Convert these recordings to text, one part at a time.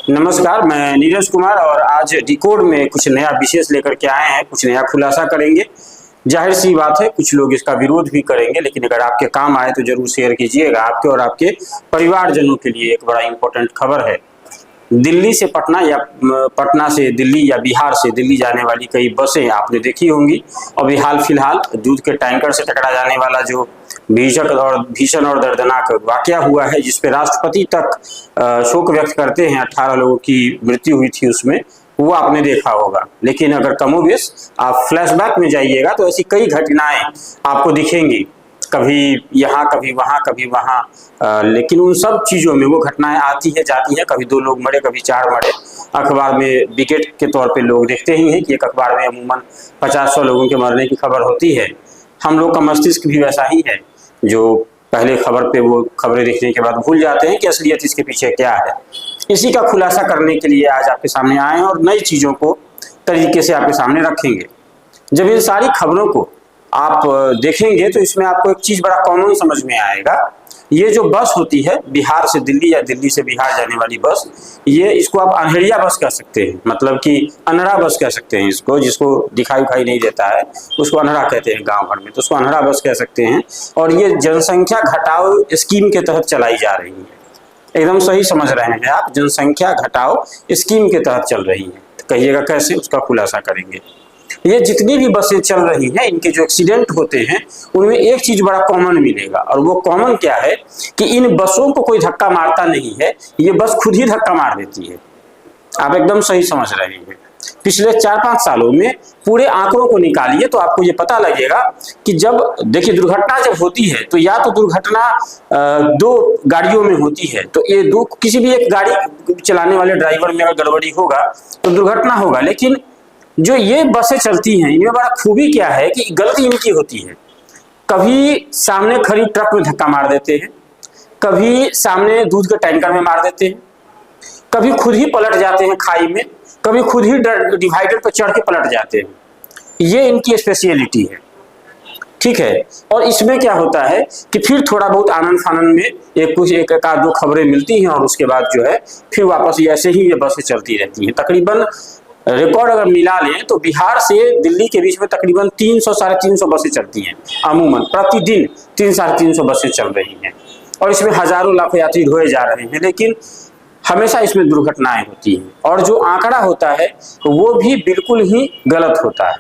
नमस्कार, मैं नीरज कुमार और आज डिकोड में कुछ नया विशेष लेकर के आए हैं। कुछ नया खुलासा करेंगे। जाहिर सी बात है, कुछ लोग इसका विरोध भी करेंगे, लेकिन अगर आपके काम आए तो जरूर शेयर कीजिएगा। आपके और आपके परिवारजनों के लिए एक बड़ा इंपॉर्टेंट खबर है। दिल्ली से पटना या पटना से दिल्ली या बिहार से दिल्ली जाने वाली कई बसें आपने देखी होंगी। अभी हाल फिलहाल दूध के टैंकर से टकरा जाने वाला जो भीषण और दर्दनाक वाकया हुआ है, जिसपे राष्ट्रपति तक शोक व्यक्त करते हैं, 18 लोगों की मृत्यु हुई थी उसमें, वो आपने देखा होगा। लेकिन अगर कमोबेश आप फ्लैशबैक में जाइएगा तो ऐसी कई घटनाएं आपको दिखेंगी, कभी यहाँ कभी वहाँ कभी वहाँ, लेकिन उन सब चीज़ों में वो घटनाएं आती है जाती है। कभी 2 लोग मरे, कभी 4 मरे। अखबार में विकेट के तौर पे लोग देखते ही हैं कि एक अखबार में अमूमन 50-100 लोगों के मरने की खबर होती है। हम लोग का मस्तिष्क भी वैसा ही है, जो पहले खबर पे वो खबरें देखने के बाद भूल जाते हैं कि असलियत इसके पीछे क्या है। इसी का खुलासा करने के लिए आज आपके सामने आए हैं और नई चीज़ों को तरीके से आपके सामने रखेंगे। जब इन सारी खबरों को आप देखेंगे तो इसमें आपको एक चीज़ बड़ा कॉमन समझ में आएगा। ये जो बस होती है बिहार से दिल्ली या दिल्ली से बिहार जाने वाली बस, ये इसको आप अनहरिया बस कह सकते हैं, मतलब कि अनहरा बस कह सकते हैं इसको, जिसको दिखाई उखाई नहीं देता है उसको अनहरा कहते हैं गांव भर में, तो उसको अनहरा बस कह सकते हैं। और ये जनसंख्या घटाओ स्कीम के तहत चलाई जा रही है। एकदम सही समझ रहे हैं आप, जनसंख्या घटाओ स्कीम के तहत चल रही है। तो कहिएगा कैसे, उसका खुलासा करेंगे। ये जितनी भी बसें चल रही हैं, इनके जो एक्सीडेंट होते हैं उनमें एक चीज बड़ा कॉमन मिलेगा, और वो कॉमन क्या है कि इन बसों को कोई धक्का मारता नहीं है, ये बस खुद ही धक्का मार देती है। आप एकदम सही समझ रहे हैं। पिछले 4-5 सालों में पूरे आंकड़ों को निकालिए तो आपको ये पता लगेगा कि जब देखिए दुर्घटना जब होती है तो या तो दुर्घटना 2 गाड़ियों में होती है, तो ये किसी भी एक गाड़ी चलाने वाले ड्राइवर में अगर गड़बड़ी होगा तो दुर्घटना होगा। लेकिन जो ये बसें चलती हैं इनमें बड़ा खूबी क्या है कि गलती इनकी होती है। कभी सामने खड़ी ट्रक में धक्का मार देते हैं, कभी सामने दूध के टैंकर में मार देते हैं, कभी खुद ही पलट जाते हैं खाई में, कभी खुद ही डिवाइडर पर चढ़ के पलट जाते हैं। ये इनकी स्पेशलिटी है, ठीक है। और इसमें क्या होता है कि फिर थोड़ा बहुत आनंद फानंद में एक आध 2 खबरें मिलती हैं और उसके बाद जो है फिर वापस ऐसे ही ये बसें चलती रहती हैं। तकरीबन रिकॉर्ड अगर मिला लें तो बिहार से दिल्ली के बीच में तकरीबन 300-350 बसें चलती हैं अमूमन प्रतिदिन। 300-350 बसें चल रही हैं और इसमें हजारों लाखों यात्री ढोए जा रहे हैं, लेकिन हमेशा इसमें दुर्घटनाएं होती हैं। और जो आंकड़ा होता है वो भी बिल्कुल ही गलत होता है।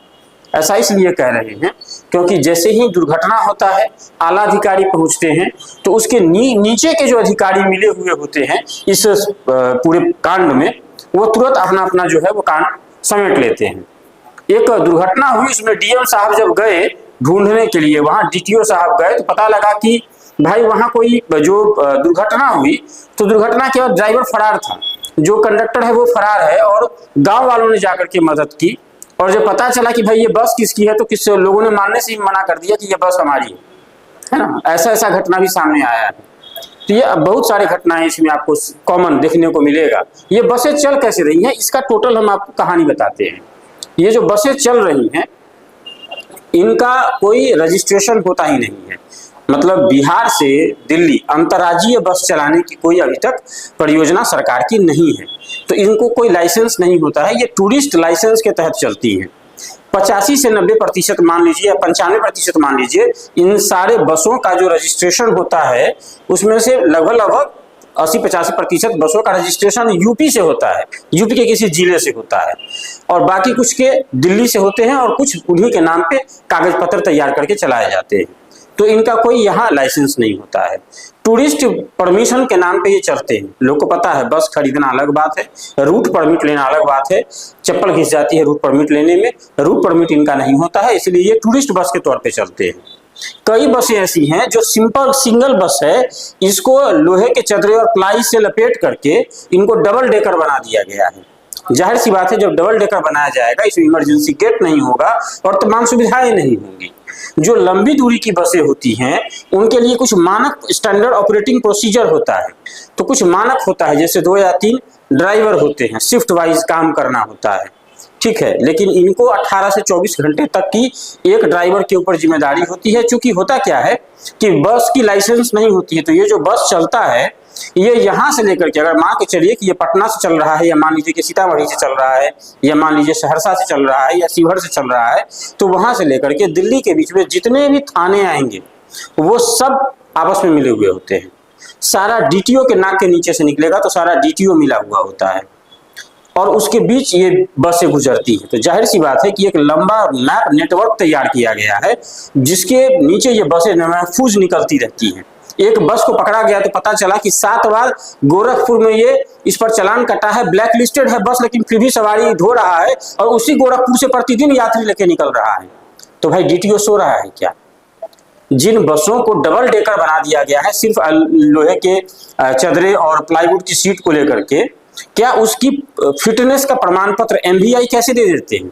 ऐसा इसलिए कह रहे हैं क्योंकि जैसे ही दुर्घटना होता है, आला अधिकारी पहुंचते हैं तो उसके नीचे के जो अधिकारी मिले हुए होते हैं इस पूरे कांड में, वो तुरंत अपना जो है वो कांड समेट लेते हैं। एक दुर्घटना हुई, उसमें डीएम साहब जब गए ढूंढने के लिए, वहां डीटीओ साहब गए तो पता लगा कि भाई वहां कोई जो दुर्घटना हुई तो दुर्घटना के बाद ड्राइवर फरार था, जो कंडक्टर है वो फरार है। और गांव वालों ने जाकर के मदद की और जब पता चला कि भाई ये बस किसकी है तो किस लोगों ने मानने से ही मना कर दिया कि ये बस हमारी है ना। ऐसा घटना भी सामने आया है। तो ये बहुत सारी घटनाएं इसमें आपको कॉमन देखने को मिलेगा। ये बसें चल कैसे रही हैं इसका टोटल हम आपको कहानी बताते हैं। ये जो बसें चल रही हैं इनका कोई रजिस्ट्रेशन होता ही नहीं है, मतलब बिहार से दिल्ली अंतर्राज्यीय बस चलाने की कोई अभी तक परियोजना सरकार की नहीं है, तो इनको कोई लाइसेंस नहीं होता है। ये टूरिस्ट लाइसेंस के तहत चलती हैं। 85 से 90% मान लीजिए या 95% मान लीजिए, इन सारे बसों का जो रजिस्ट्रेशन होता है उसमें से लगभग 80-85% बसों का रजिस्ट्रेशन यूपी से होता है, यूपी के किसी जिले से होता है, और बाकी कुछ के दिल्ली से होते हैं और कुछ उन्हीं के नाम पे कागज पत्र तैयार करके चलाए जाते हैं। तो इनका कोई यहाँ लाइसेंस नहीं होता है। टूरिस्ट परमिशन के नाम पे ये चलते हैं। लोग को पता है बस खरीदना अलग बात है, रूट परमिट लेना अलग बात है। चप्पल घिस जाती है रूट परमिट लेने में, रूट परमिट इनका नहीं होता है, इसलिए ये टूरिस्ट बस के तौर पे चलते हैं। कई बसें ऐसी हैं जो सिंगल बस है, इसको लोहे के चदरे और प्लाई से लपेट करके इनको डबल डेकर बना दिया गया है। जाहिर सी बात है जब डबल डेकर बनाया जाएगा इसमें इमरजेंसी गेट नहीं होगा और तमाम सुविधाएं नहीं होंगी। जो लंबी दूरी की बसें होती हैं उनके लिए कुछ मानक स्टैंडर्ड ऑपरेटिंग प्रोसीजर होता है, तो कुछ मानक होता है, जैसे 2 या 3 ड्राइवर होते हैं, शिफ्ट वाइज काम करना होता है, ठीक है। लेकिन इनको 18 से 24 घंटे तक की एक ड्राइवर के ऊपर जिम्मेदारी होती है। क्योंकि होता क्या है कि बस की लाइसेंस नहीं होती है, तो ये जो बस चलता है ये यहाँ से लेकर के, अगर मान के चलिए कि ये पटना से चल रहा है, या मान लीजिए कि सीतामढ़ी से चल रहा है, या मान लीजिए सहरसा से चल रहा है, या शिवहर से चल रहा है, तो वहां से लेकर के दिल्ली के बीच में जितने भी थाने आएंगे वो सब आपस में मिले हुए होते हैं। सारा डीटीओ के नाक के नीचे से निकलेगा तो सारा डीटीओ मिला हुआ होता है, और उसके बीच ये बसें गुजरती हैं। तो जाहिर सी बात है कि एक लंबा मैप नेटवर्क तैयार किया गया है, जिसके नीचे ये बसें महफूज निकलती रहती हैं। एक बस को पकड़ा गया तो पता चला कि 7 बार गोरखपुर में ये इस पर चालान कटा है, ब्लैक लिस्टेड है बस, लेकिन फिर भी सवारी ढो रहा है, और उसी गोरखपुर से प्रतिदिन यात्री लेके निकल रहा है। तो भाई डीटीओ सो रहा है क्या? जिन बसों को डबल डेकर बना दिया गया है सिर्फ लोहे के चदरे और प्लाईवुड की सीट को लेकर के, क्या उसकी फिटनेस का प्रमाण पत्र एमवीआई कैसे दे देते हैं?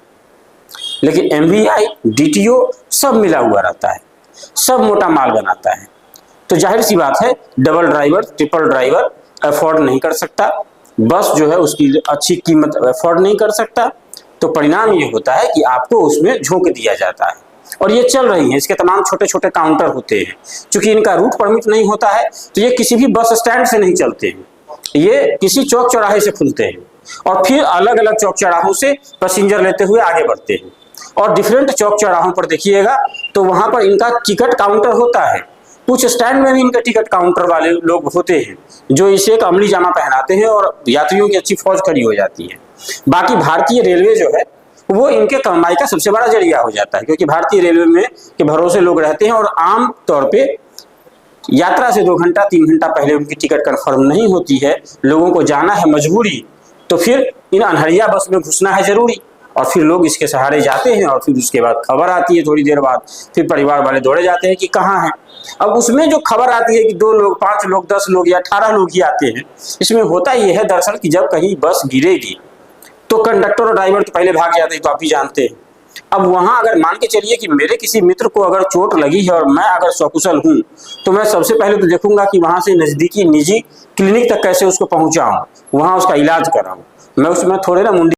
लेकिन एमवीआई, डीटीओ सब मिला हुआ रहता है, सब मोटा माल बनाता है। तो जाहिर सी बात है double driver, triple driver afford नहीं कर सकता, बस जो है उसकी अच्छी कीमत अफोर्ड नहीं कर सकता। तो परिणाम ये होता है कि आपको उसमें झोंक दिया जाता है, और ये चल रही है। इसके तमाम छोटे छोटे काउंटर होते हैं, क्योंकि इनका रूट परमिट नहीं होता है तो ये किसी भी बस स्टैंड से नहीं चलते हैं, ये किसी चौक चौराहे से खुलते हैं, और फिर अलग अलग चौक चौराहों से पैसेंजर लेते हुए आगे बढ़ते हैं। और डिफरेंट चौक चौराहों पर देखिएगा तो वहां पर इनका टिकट काउंटर होता है। कुछ स्टैंड में भी इनके टिकट काउंटर वाले लोग होते हैं जो इसे एक अमली जामा पहनाते हैं, और यात्रियों की अच्छी फौज खड़ी हो जाती है। बाकी भारतीय रेलवे जो है वो इनके कमाई का सबसे बड़ा जरिया हो जाता है, क्योंकि भारतीय रेलवे में के भरोसे लोग रहते हैं, और आम तौर पे यात्रा से 2 घंटा 3 घंटा पहले उनकी टिकट कंफर्म नहीं होती है, लोगों को जाना है मजबूरी, तो फिर इन अनहरिया बस में घुसना है जरूरी, और फिर लोग इसके सहारे जाते हैं, और फिर उसके बाद खबर आती है थोड़ी देर बाद, फिर परिवार वाले दौड़े जाते हैं कि कहाँ हैं। अब उसमें जो खबर आती है कि 2 लोग, 5 लोग, 10 लोग या 18 लोग ही आते हैं, इसमें होता यह है दरअसल कि जब कहीं बस गिरेगी तो कंडक्टर और ड्राइवर तो पहले भाग जाते हैं, तो आप ही जानते हैं। अब वहां अगर मान के चलिए कि मेरे किसी मित्र को अगर चोट लगी है और मैं अगर सकुशल हूं, तो मैं सबसे पहले तो देखूंगा कि वहां से नजदीकी निजी क्लिनिक तक कैसे उसको पहुंचाऊं, वहां उसका इलाज कराऊं। मैं उसमें थोड़े ना मुंडी